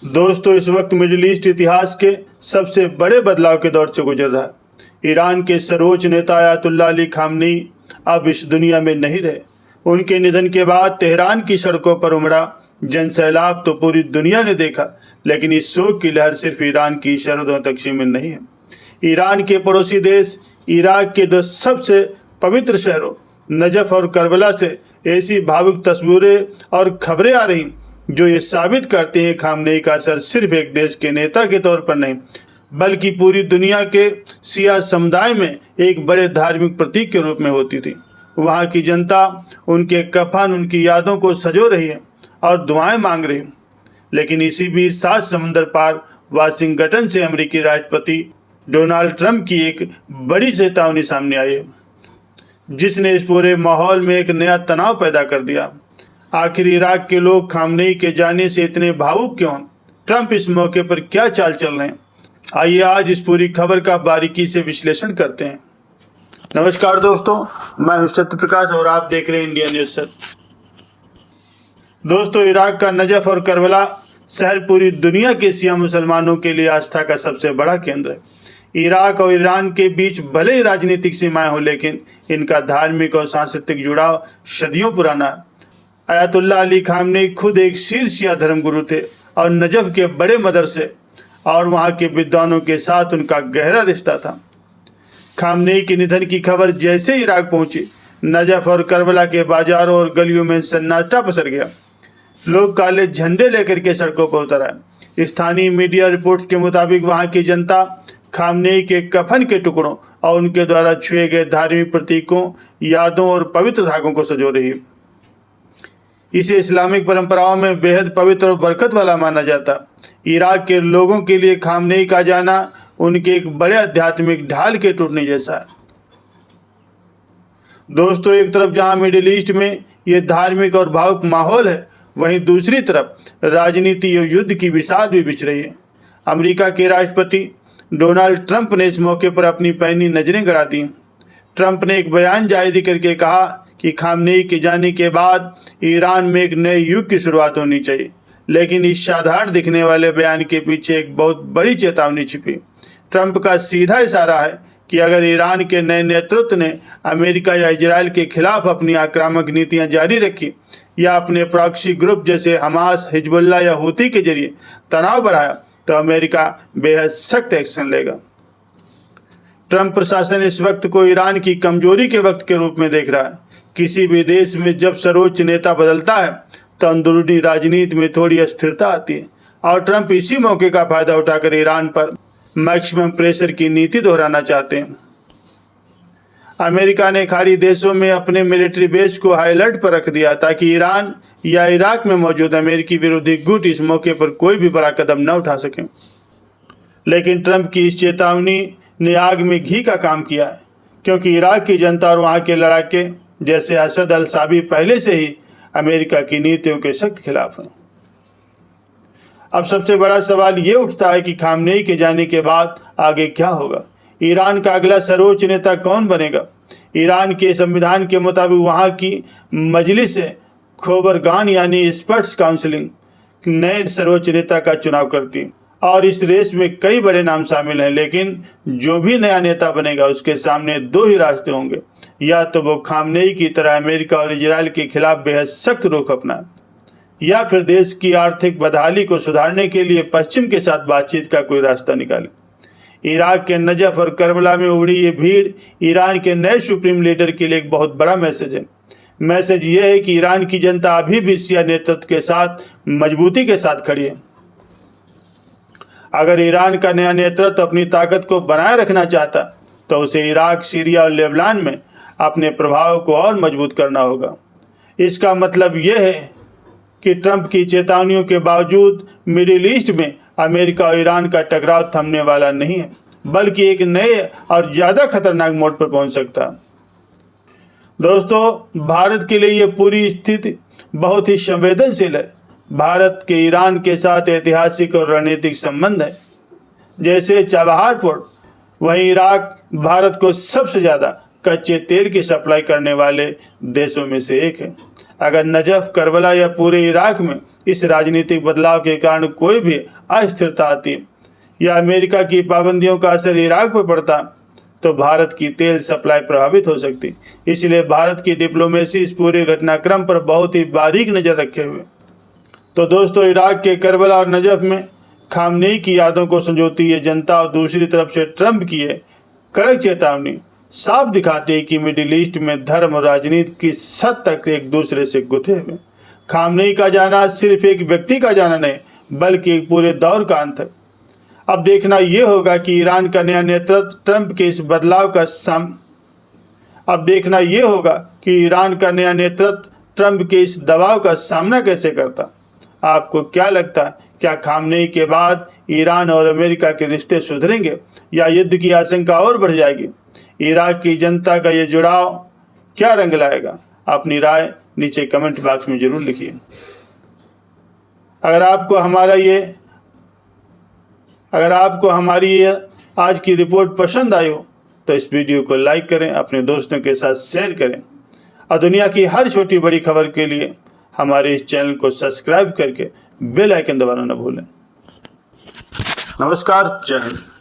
दोस्तों, इस वक्त मिडिल ईस्ट इतिहास के सबसे बड़े बदलाव के दौर से गुजर रहा है। ईरान के सर्वोच्च नेता अयातुल्लाह अली खामनेई अब इस दुनिया में नहीं रहे। उनके निधन के बाद तेहरान की सड़कों पर उमड़ा जनसैलाब तो पूरी दुनिया ने देखा, लेकिन इस शोक की लहर सिर्फ ईरान की सरहदों तक सीमित नहीं है। ईरान के पड़ोसी देश इराक के दो सबसे पवित्र शहरों नजफ और करबला से ऐसी भावुक तस्वीरें और खबरें आ रही जो ये साबित करते हैं खामनेई का असर सिर्फ एक देश के नेता के तौर पर नहीं, बल्कि पूरी दुनिया के शिया समुदाय में एक बड़े धार्मिक प्रतीक के रूप में होती थी। वहाँ की जनता उनके कफन, उनकी यादों को सजो रही है और दुआएं मांग रही है। लेकिन इसी बीच 7 समुंदर पार वाशिंगटन से अमेरिकी राष्ट्रपति डोनाल्ड ट्रंप की एक बड़ी चेतावनी सामने आई है, जिसने इस पूरे माहौल में एक नया तनाव पैदा कर दिया। आखिर इराक के लोग खामनेई के जाने से इतने भावुक क्यों? ट्रंप इस मौके पर क्या चाल चल रहे हैं? आइए आज इस पूरी खबर का बारीकी से विश्लेषण करते हैं। नमस्कार दोस्तों, मैं हूं सत्य प्रकाश और आप देख रहे हैं इंडिया न्यूज सत्य। दोस्तों, इराक का नजफ और करबला शहर पूरी दुनिया के शिया मुसलमानों के लिए आस्था का सबसे बड़ा केंद्र है। इराक और ईरान के बीच भले ही राजनीतिक सीमाएं हो, लेकिन इनका धार्मिक और सांस्कृतिक जुड़ाव सदियों पुराना है। अयातुल्लाह अली खामनेई खुद एक शीर्ष शिया धर्मगुरु थे और नजफ के बड़े मदरसे और वहाँ के विद्वानों के साथ उनका गहरा रिश्ता था। खामनेई के निधन की खबर जैसे इराक पहुंची, नजफ और करबला के बाजारों और गलियों में सन्नाटा पसर गया। लोग काले झंडे लेकर के सड़कों पर उतर आए। स्थानीय मीडिया रिपोर्ट के मुताबिक वहाँ की जनता खामनेई के कफन के टुकड़ों और उनके द्वारा छुए गए धार्मिक प्रतीकों, यादों और पवित्र धागों को सजो रही है। इसे इस्लामिक परंपराओं में बेहद पवित्र और बरकत वाला माना जाता। इराक के लोगों के लिए खामनेई का जाना उनके एक बड़े आध्यात्मिक ढाल के टूटने जैसा है। दोस्तों, एक तरफ जहां मिडिल ईस्ट में ये धार्मिक और भावुक माहौल है, वहीं दूसरी तरफ राजनीति और युद्ध की विषाद भी बिछ रही है। अमेरिका के राष्ट्रपति डोनाल्ड ट्रंप ने इस मौके पर अपनी पैनी नजरें गड़ा दी। ट्रंप ने एक बयान जारी करके कहा कि खामनेई के जाने के बाद ईरान में एक नए युग की शुरुआत होनी चाहिए। लेकिन इस साधारण दिखने वाले बयान के पीछे एक बहुत बड़ी चेतावनी छिपी। ट्रंप का सीधा इशारा है कि अगर ईरान के नए नेतृत्व ने अमेरिका या इजराइल के खिलाफ अपनी आक्रामक नीतियां जारी रखी या अपने प्रॉक्सी ग्रुप जैसे हमास, हिजबुल्लाह या हूती के जरिए तनाव बढ़ाया, तो अमेरिका बेहद सख्त एक्शन लेगा। ट्रंप प्रशासन इस वक्त को ईरान की कमजोरी के वक्त के रूप में देख रहा है। किसी भी देश में जब सर्वोच्च नेता बदलता है तो अंदरूनी राजनीति में थोड़ी अस्थिरता आती है, और ट्रंप इसी मौके का फायदा उठाकर ईरान पर मैक्सिमम प्रेशर की नीति दोहराना चाहते हैं। अमेरिका ने खाड़ी देशों में अपने मिलिट्री बेस को हाई अलर्ट पर रख दिया ताकि ईरान या इराक में मौजूद अमेरिकी विरोधी गुट इस मौके पर कोई भी बड़ा कदम न उठा सके। लेकिन ट्रंप की इस चेतावनी ने आग में घी का काम किया है, क्योंकि इराक की जनता और वहाँ के लड़ाके जैसे असद अल साबी पहले से ही अमेरिका की नीतियों के सख्त खिलाफ हैं। अब सबसे बड़ा सवाल ये उठता है कि खामनेई के जाने के बाद आगे क्या होगा? ईरान का अगला सर्वोच्च नेता कौन बनेगा? ईरान के संविधान के मुताबिक वहाँ की मजलिस खोबरगान यानी एक्सपर्ट्स काउंसिलिंग नए सर्वोच्च नेता का चुनाव करती है, और इस रेस में कई बड़े नाम शामिल हैं। लेकिन जो भी नया नेता बनेगा उसके सामने 2 ही रास्ते होंगे, या तो वो खामनेई की तरह अमेरिका और इजराइल के खिलाफ बेहद सख्त रुख अपनाए, या फिर देश की आर्थिक बदहाली को सुधारने के लिए पश्चिम के साथ बातचीत का कोई रास्ता निकाले। इराक के नजफ और करबला में उमड़ी ये भीड़ ईरान के नए सुप्रीम लीडर के लिए एक बहुत बड़ा मैसेज है। मैसेज ये है कि ईरान की जनता अभी भी शिया नेतृत्व के साथ मजबूती के साथ खड़ी है। अगर ईरान का नया नेतृत्व अपनी ताकत को बनाए रखना चाहता तो उसे इराक, सीरिया और लेबनान में अपने प्रभाव को और मजबूत करना होगा। इसका मतलब यह है कि ट्रंप की चेतावनियों के बावजूद मिडिल ईस्ट में अमेरिका और ईरान का टकराव थमने वाला नहीं है, बल्कि एक नए और ज़्यादा खतरनाक मोड़ पर पहुंच सकता है। दोस्तों, भारत के लिए ये पूरी स्थिति बहुत ही संवेदनशील है। भारत के ईरान के साथ ऐतिहासिक और रणनीतिक संबंध है, जैसे चाबहार पोर्ट। वहीं इराक भारत को सबसे ज़्यादा कच्चे तेल की सप्लाई करने वाले देशों में से एक है। अगर नजफ, करबला या पूरे इराक में इस राजनीतिक बदलाव के कारण कोई भी अस्थिरता आती या अमेरिका की पाबंदियों का असर इराक पर पड़ता तो भारत की तेल सप्लाई प्रभावित हो सकती। इसलिए भारत की डिप्लोमेसी इस पूरे घटनाक्रम पर बहुत ही बारीक नज़र रखे हुए। तो दोस्तों, इराक के करबला और नजफ में खामनेई की यादों को संजोती है जनता और दूसरी तरफ से ट्रंप की है कड़क चेतावनी साफ दिखाती है कि मिडिल ईस्ट में धर्म और राजनीति की हद तक एक दूसरे से गुथे हुए। खामनेई का जाना सिर्फ एक व्यक्ति का जाना नहीं बल्कि एक पूरे दौर का अंत है। अब देखना यह होगा कि ईरान का नया नेतृत्व ट्रंप के इस बदलाव का ट्रंप के इस दबाव का सामना कैसे करता। आपको क्या लगता है, क्या खामनेई के बाद ईरान और अमेरिका के रिश्ते सुधरेंगे या युद्ध की आशंका और बढ़ जाएगी? इराक की जनता का ये जुड़ाव क्या रंग लाएगा? अपनी राय नीचे कमेंट बॉक्स में जरूर लिखिए। अगर आपको हमारी ये आज की रिपोर्ट पसंद आई हो तो इस वीडियो को लाइक करें, अपने दोस्तों के साथ शेयर करें और दुनिया की हर छोटी बड़ी खबर के लिए हमारे इस चैनल को सब्सक्राइब करके बेल आइकन दबाना न भूलें। नमस्कार, जय हिंद।